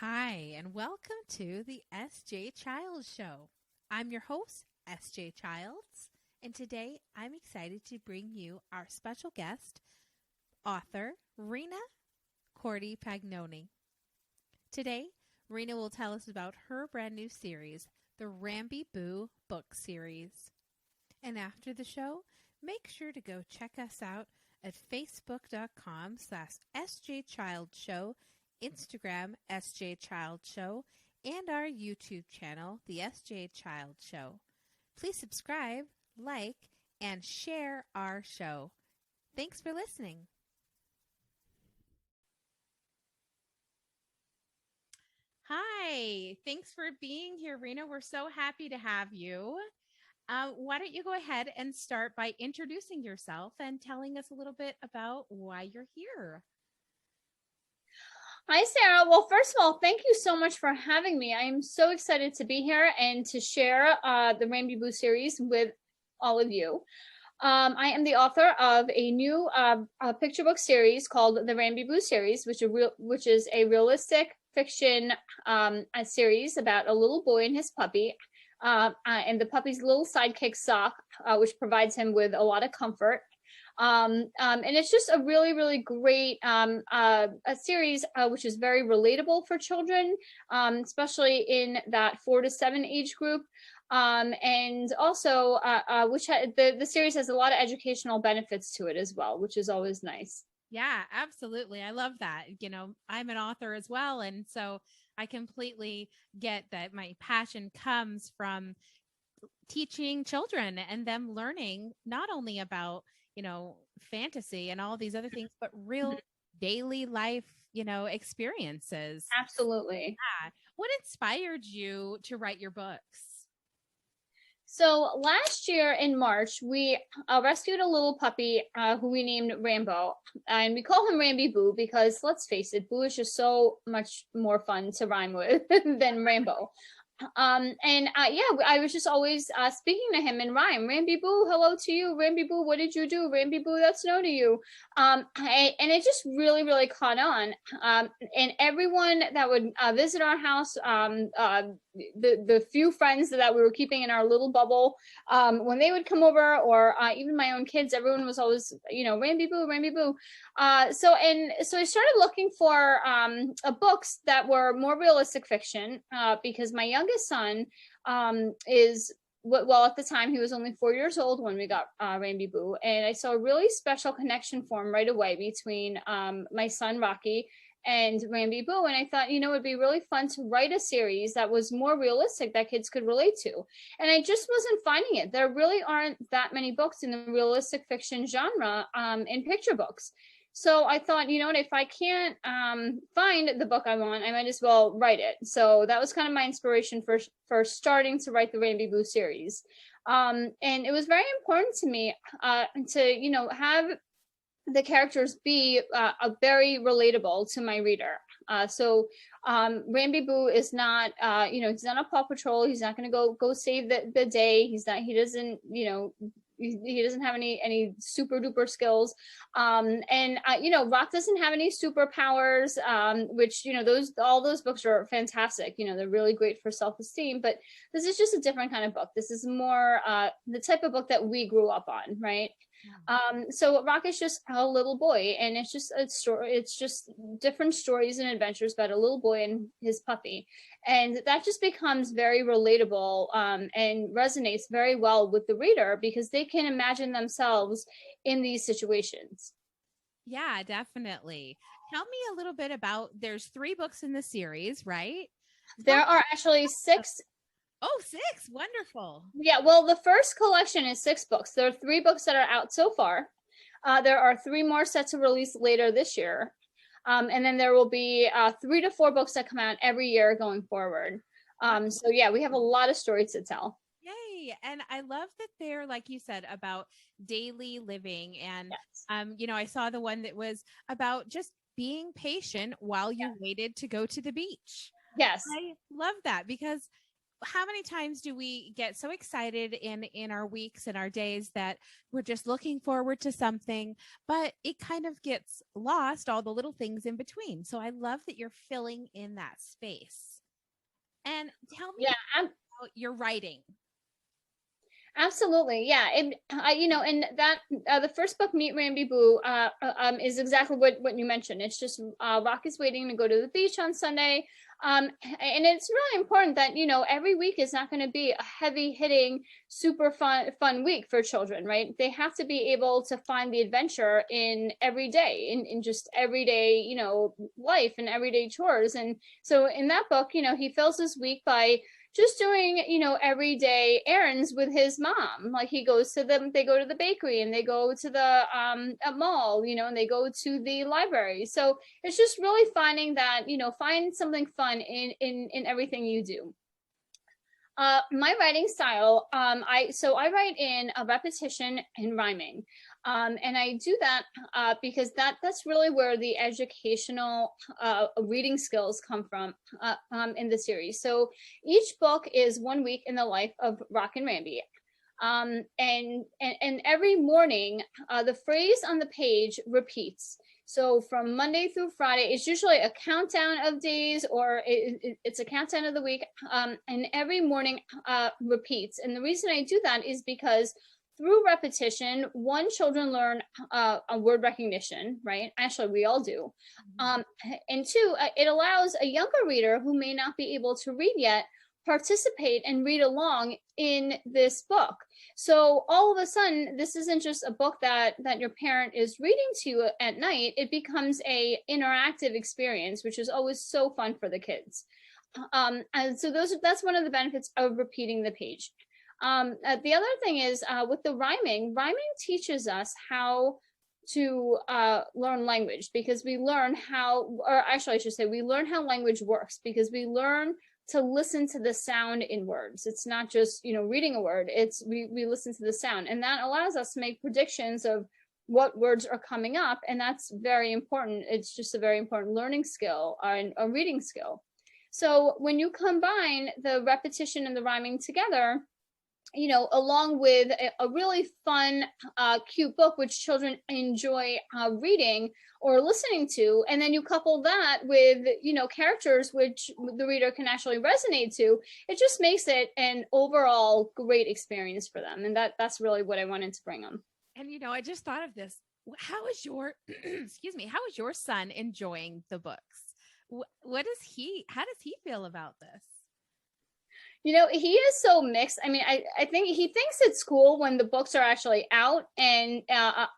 Hi, and welcome to the S.J. Childs Show. I'm your host, S.J. Childs, and today I'm excited to bring you our special guest, author Reena Korde Pagnoni. Today, Reena will tell us about her brand new series, the Rambee Boo Book Series. And after the show, make sure to go check us out at facebook.com/sjchildshow, Instagram SJ Child Show, and our YouTube channel, The SJ Child Show. Please subscribe, like, and share our show. Thanks for listening. Hi, thanks for being here, Reena. We're so happy to have you. Why don't you go ahead and start by introducing yourself and telling us a little bit about why you're here? Hi, Sarah. Well, first of all, thank you so much for having me. I am so excited to be here and to share the Rambee Boo series with all of you. I am the author of a new picture book series called the Rambee Boo Series, which is a realistic fiction a series about a little boy and his puppy, and the puppy's little sidekick Sock, which provides him with a lot of comfort. And it's just a really, really great a series which is very relatable for children, especially in that 4 to 7 age group. And also, the series has a lot of educational benefits to it as well, which is always nice. Yeah, absolutely. I love that. I'm an author as well. And so I completely get that my passion comes from teaching children and them learning not only about, fantasy and all these other things, but real daily life, experiences. Absolutely. Yeah. What inspired you to write your books? So last year in March, we rescued a little puppy who we named Rambo, and we call him Rambee Boo because, let's face it, Boo is just so much more fun to rhyme with than Rambo. I was just always speaking to him in rhyme. Rambee Boo, hello to you. Rambee Boo, what did you do? Rambee Boo, that's no to you. And it just really, really caught on. And everyone that would visit our house, the few friends that we were keeping in our little bubble, when they would come over, or even my own kids, everyone was always, Rambee Boo, Rambee Boo. So I started looking for books that were more realistic fiction, because my youngest son is at the time he was only 4 years old when we got Rambee Boo, and I saw a really special connection form right away between my son Rocky and Rambee Boo, and I thought, it'd be really fun to write a series that was more realistic that kids could relate to, and I just wasn't finding it. There really aren't that many books in the realistic fiction genre in picture books. So I thought, if I can't find the book I want, I might as well write it. So that was kind of my inspiration for starting to write the Rambee Boo series. And it was very important to me to, have the characters be very relatable to my reader. Rambee Boo is not, he's not a Paw Patrol. He's not going to go save the day. He doesn't have any super duper skills. Rock doesn't have any superpowers, which, all those books are fantastic. They're really great for self-esteem, but this is just a different kind of book. This is more the type of book that we grew up on, right? So Rock is just a little boy, and it's just a story. It's just different stories and adventures about a little boy and his puppy, and that just becomes very relatable and resonates very well with the reader because they can imagine themselves in these situations. Yeah, definitely. Tell me a little bit about, there's 3 books in the series, right? There are actually 6. Oh, 6. Wonderful. Yeah, well, the first collection is 6 books. There are 3 books that are out so far. There are 3 more set to release later this year. And then there will be 3 to 4 books that come out every year going forward. So yeah, we have a lot of stories to tell. Yay. And I love that they're, like you said, about daily living. And, Yes. I saw the one that was about just being patient while you waited to go to the beach. Yes. I love that because how many times do we get so excited in our weeks and our days that we're just looking forward to something, but it kind of gets lost, all the little things in between. So I love that you're filling in that space. And tell me Yeah, about your writing. absolutely. Yeah. And and that the first book, Meet Rambee Boo, is exactly what you mentioned. It's just Rock is waiting to go to the beach on Sunday. And it's really important that, every week is not going to be a heavy hitting, super fun week for children, right? They have to be able to find the adventure in every day, in just everyday, life and everyday chores. And so in that book, he fills his week by just doing, everyday errands with his mom. Like they go to the bakery, and they go to the mall, and they go to the library. So it's just really finding that, find something fun in everything you do. My writing style, I write in a repetition and rhyming, and I do that because that's really where the educational reading skills come from in the series. So each book is 1 week in the life of Rock and Rambee. And every morning, the phrase on the page repeats. So from Monday through Friday, it's usually a countdown of days, or it's a countdown of the week. And every morning repeats. And the reason I do that is because through repetition, one, children learn a word recognition, right? Actually, we all do. And two, it allows a younger reader who may not be able to read yet participate and read along in this book. So all of a sudden, this isn't just a book that your parent is reading to you at night. It becomes a interactive experience, which is always so fun for the kids. And so that's one of the benefits of repeating the page. The other thing is with the rhyming teaches us how to learn language, because we learn we learn how language works, because we learn to listen to the sound in words. It's not just, reading a word, it's we listen to the sound, and that allows us to make predictions of what words are coming up. And that's very important. It's just a very important learning skill and a reading skill. So when you combine the repetition and the rhyming together, along with a really fun, cute book, which children enjoy reading or listening to, and then you couple that with, characters which the reader can actually resonate to, it just makes it an overall great experience for them. And that's really what I wanted to bring them. And, I just thought of this. How is your, excuse me, how is your son enjoying the books? How does he feel about this? He is so mixed. I mean, I think he thinks it's cool when the books are actually out, and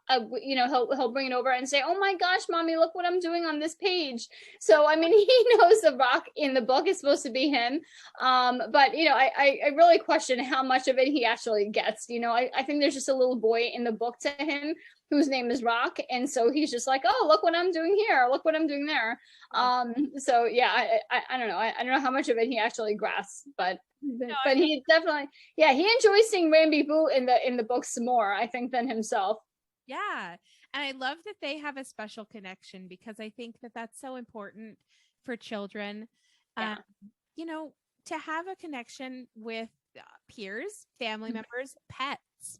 he'll bring it over and say, "Oh my gosh, mommy, look what I'm doing on this page." So I mean, he knows the Rock in the book is supposed to be him, but I really question how much of it he actually gets. I think there's just a little boy in the book to him whose name is Rock, and so he's just like, "Oh, look what I'm doing here, look what I'm doing there." So yeah, I don't know. I don't know how much of it he actually grasps, but he definitely, yeah, he enjoys seeing Rambee Boo in the books more, I think, than himself. Yeah. And I love that they have a special connection, because I think that that's so important for children. Yeah. To have a connection with peers, family members, pets.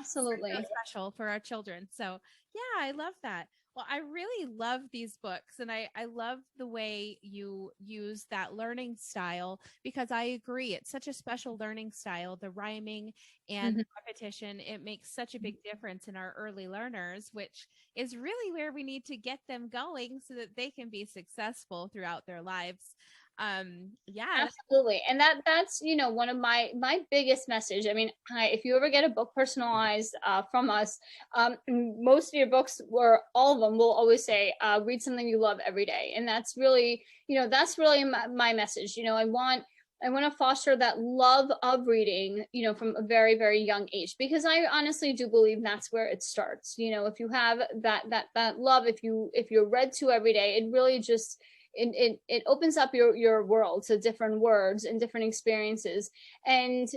Absolutely. So special for our children. So yeah, I love that. Well, I really love these books, and I love the way you use that learning style, because I agree. It's such a special learning style, the rhyming and the repetition. It makes such a big difference in our early learners, which is really where we need to get them going so that they can be successful throughout their lives. Yeah, absolutely. And that's one of my biggest message. I mean, if you ever get a book personalized from us, most of your books, or all of them, will always say read something you love every day. And that's really my message. I want to foster that love of reading, from a very, very young age, because I honestly do believe that's where it starts. If you have that love, if you're read to every day, it really just it opens up your world to different words and different experiences. And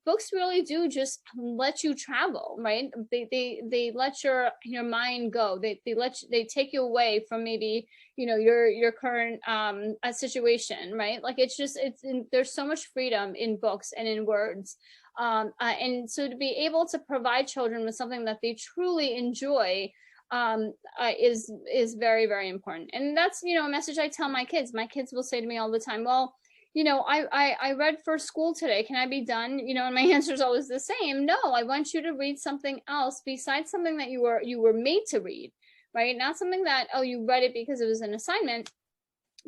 books really do just let you travel, right? They let your mind go. They take you away from maybe your current situation, right? Like there's so much freedom in books and in words. And so to be able to provide children with something that they truly enjoy is very, very important. And that's a message I tell my kids. My kids will say to me all the time, well, I read for school today, can I be done? And my answer is always the same: no, I want you to read something else besides something that you were made to read, right? Not something that, oh, you read it because it was an assignment,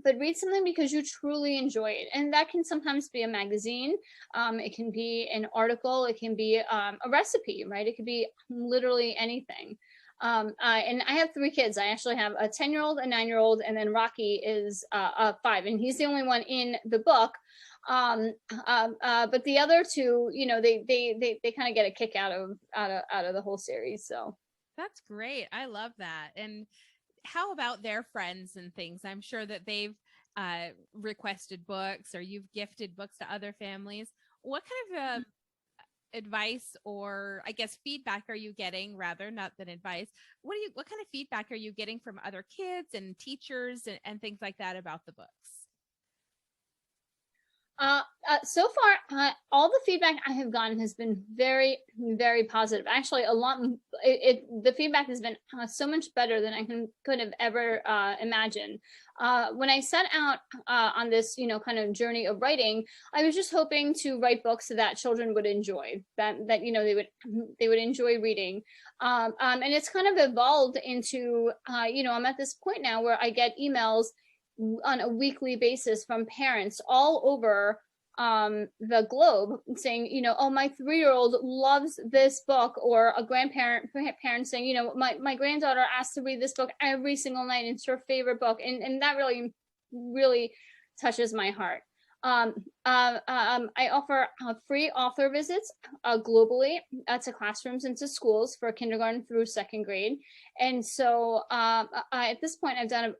but read something because you truly enjoy it. And that can sometimes be a magazine, it can be an article, it can be a recipe, right? It could be literally anything. And I have 3 kids. I actually have a 10-year-old, a 9-year-old, and then Rocky is 5, and he's the only one in the book. But the other 2, they kind of get a kick out of the whole series. So that's great. I love that. And how about their friends and things? I'm sure that they've requested books, or you've gifted books to other families. What kind of advice, or I guess feedback, are you getting, rather, not than advice? What kind of feedback are you getting from other kids and teachers and things like that about the books? So far, all the feedback I have gotten has been very, very positive. Actually, a lot. The feedback has been so much better than I could have ever imagined. When I set out on this, kind of journey of writing, I was just hoping to write books that children would enjoy, that they would enjoy reading. And it's kind of evolved into, I'm at this point now where I get emails on a weekly basis from parents all over the globe saying, oh, my 3-year-old loves this book, or a parent saying, my granddaughter asked to read this book every single night, and it's her favorite book. And that really, really touches my heart. I offer free author visits globally to classrooms and to schools for kindergarten through 2nd grade. And so at this point, I've done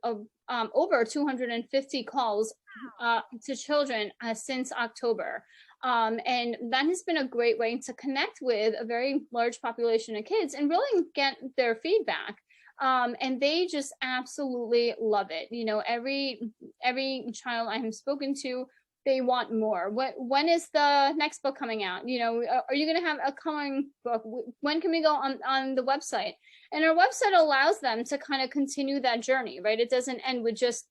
over 250 calls to children since October. And that has been a great way to connect with a very large population of kids and really get their feedback. And they just absolutely love it. Every child I have spoken to, they want more. When is the next book coming out? Are you going to have a coming book? When can we go on the website? And our website allows them to kind of continue that journey, right? It doesn't end with just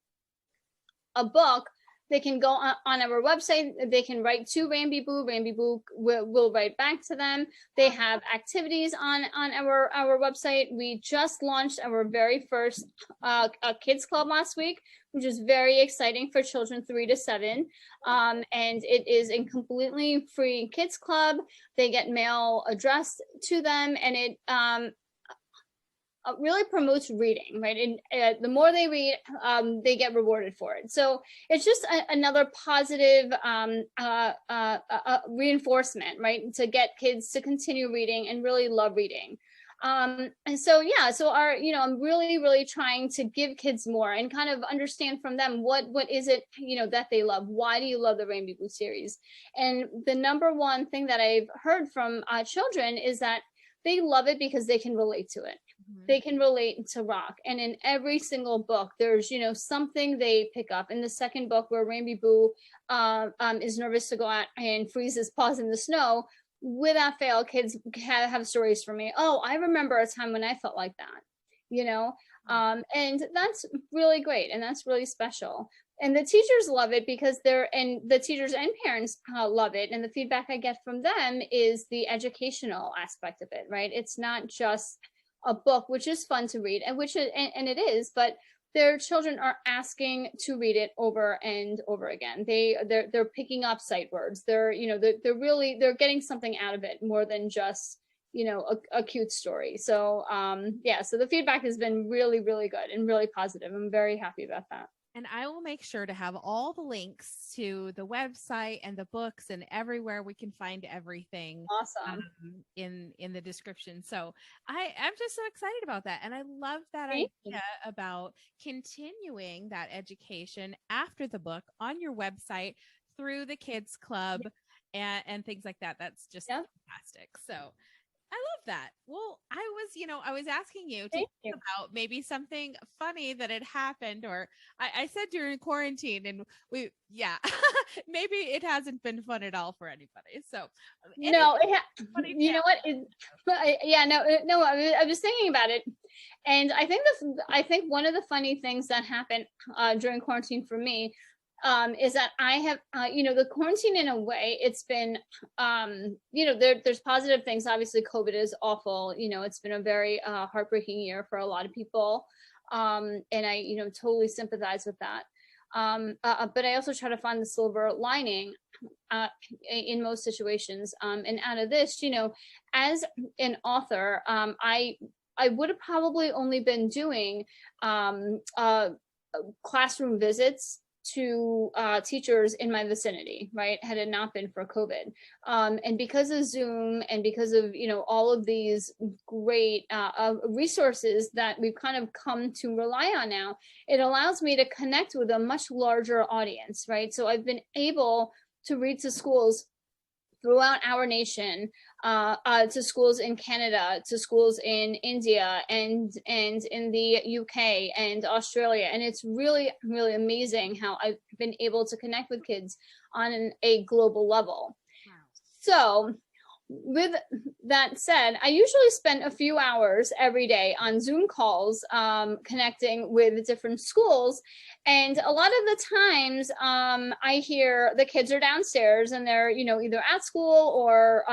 a book. They can go on our website. They can write to Rambee Boo. Rambee Boo will write back to them. They have activities on our website. We just launched our very first kids club last week, which is very exciting for children 3 to 7. And it is a completely free kids club. They get mail addressed to them, and it really promotes reading, right? And the more they read, they get rewarded for it. So it's just another positive reinforcement, right? To get kids to continue reading and really love reading. And so, I'm really, really trying to give kids more and kind of understand from them what is it, that they love. Why do you love the Rambee Boo series? And the number one thing that I've heard from children is that they love it because they can relate to it. Mm-hmm. They can relate to rock. And in every single book, there's, something they pick up. In the second book, where Rambee Boo is nervous to go out and freeze his paws in the snow, without fail, kids have stories for me. Oh, I remember a time when I felt like that, and that's really great. And that's really special. And the teachers love it because the teachers and parents love it. And the feedback I get from them is the educational aspect of it, right? It's not just a book, which is fun to read, and it is, but their children are asking to read it over and over again. They're picking up sight words. They're getting something out of it more than just, a cute story. So, so the feedback has been really, really good and really positive. I'm very happy about that. And I will make sure to have all the links to the website and the books and everywhere we can find everything Awesome. in the description. So I'm just so excited about that. And I love that Thank you. idea about continuing that education after the book on your website through the kids club and things like that. That's just Yeah. fantastic. So I love that. Well, I was asking you to Thank think you. about maybe something funny that had happened, or I said during quarantine, and maybe it hasn't been fun at all for anybody. So, No, funny you know what? No, I was thinking about it, and I think one of the funny things that happened during quarantine for me is that I have, the quarantine in a way, it's been, there's positive things. Obviously, COVID is awful. It's been a very heartbreaking year for a lot of people. And I, totally sympathize with that. But I also try to find the silver lining in most situations. And out of this, as an author, I would have probably only been doing classroom visits to teachers in my vicinity, right, had it not been for COVID. And because of Zoom and because of, all of these great resources that we've kind of come to rely on now, it allows me to connect with a much larger audience, right? So I've been able to read to schools throughout our nation, to schools in Canada, to schools in India, and in the UK and Australia. And it's really, really amazing how I've been able to connect with kids on a global level. Wow. So with that said, I usually spend a few hours every day on Zoom calls, connecting with different schools. And a lot of the times, I hear the kids are downstairs and they're, either at school or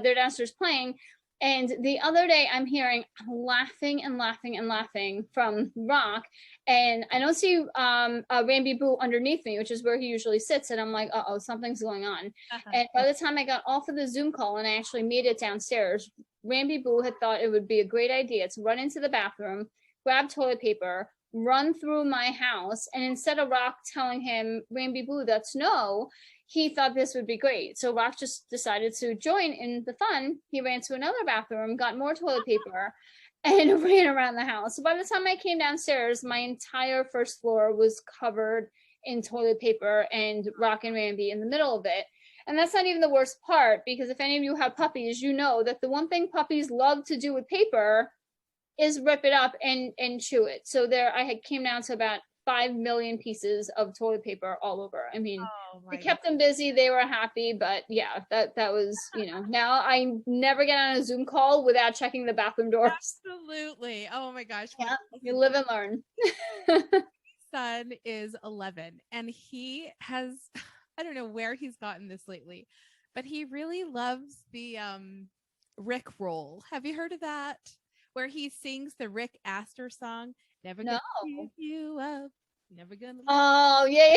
they're downstairs playing. And the other day I'm hearing laughing and laughing and laughing from Rock, and I don't see Rambee Boo underneath me, which is where he usually sits. And I'm like, uh-oh, something's going on. And by the time I got off of the Zoom call and I actually made it downstairs, Rambee Boo had thought it would be a great idea to run into the bathroom, grab toilet paper, run through my house. And instead of Rock telling him, Rambee Boo, that's no, he thought this would be great. So Rock just decided to join in the fun. He ran to another bathroom, got more toilet paper, and ran around the house. So by the time I came downstairs, my entire first floor was covered in toilet paper and Rock and Rambee in the middle of it. And that's not even the worst part, because if any of you have puppies, you know that the one thing puppies love to do with paper is rip it up and chew it. So I came down to about 5 million pieces of toilet paper all over. I mean, it kept them busy. They were happy, but yeah, that was, now I never get on a Zoom call without checking the bathroom doors. Absolutely. Oh my gosh. Yeah, you live and learn. Son is 11 and he has, I don't know where he's gotten this lately, but he really loves the Rick roll. Have you heard of that? Where he sings the Rick Astor song, never gonna give you up, never gonna. Oh, yeah.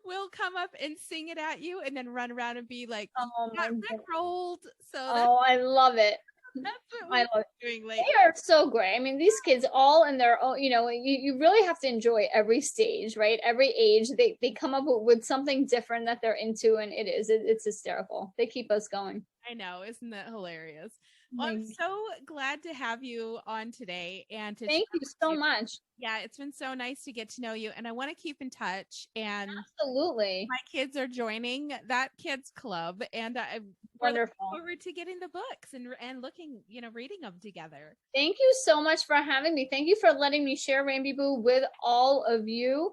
Will come up and sing it at you and then run around and be like, oh my Rick rolled. So I love it. That's what we're doing lately. They are so great. I mean, these kids all in their own, you really have to enjoy every stage, right? Every age, they come up with something different that they're into, and it's hysterical. They keep us going. I know. Isn't that hilarious? Well, I'm so glad to have you on today and to thank you so much. Yeah, it's been so nice to get to know you, and I want to keep in touch. And absolutely, my kids are joining that kids club, and I'm wonderful. Looking forward to getting the books and looking, reading them together. Thank you so much for having me. Thank you for letting me share Rambee Boo with all of you.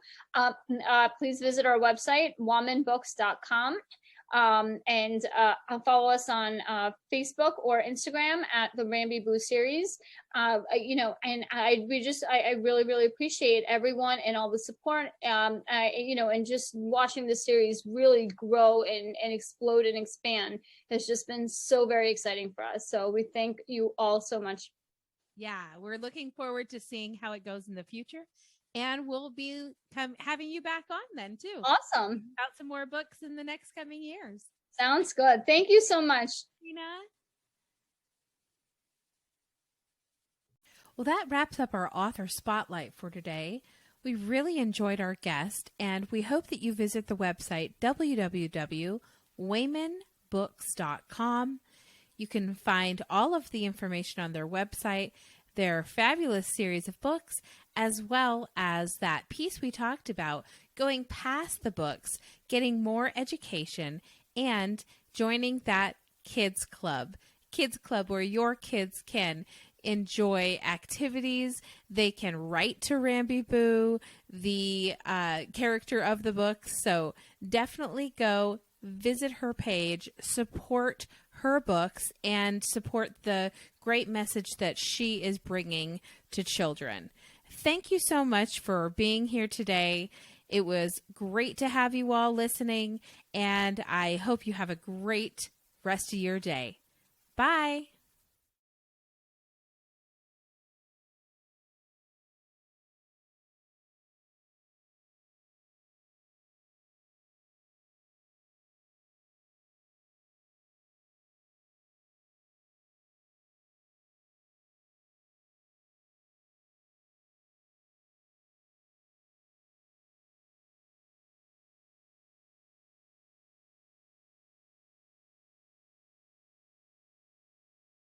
Please visit our website, womanbooks.com. And follow us on Facebook or Instagram at the Rambee Boo Series. And I really, really appreciate everyone and all the support, and just watching the series really grow and explode and expand has just been so very exciting for us. So we thank you all so much. Yeah, we're looking forward to seeing how it goes in the future. And we'll be having you back on then too. Awesome. About some more books in the next coming years. Sounds good. Thank you so much, Reena. Well, that wraps up our author spotlight for today. We really enjoyed our guest, and we hope that you visit the website www.waymanbooks.com. You can find all of the information on their website, their fabulous series of books, as well as that piece we talked about, going past the books, getting more education, and joining that kids club where your kids can enjoy activities. They can write to Rambee Boo, the character of the book. So definitely go visit her page, support her books, and support the great message that she is bringing to children. Thank you so much for being here today. It was great to have you all listening, and I hope you have a great rest of your day. Bye.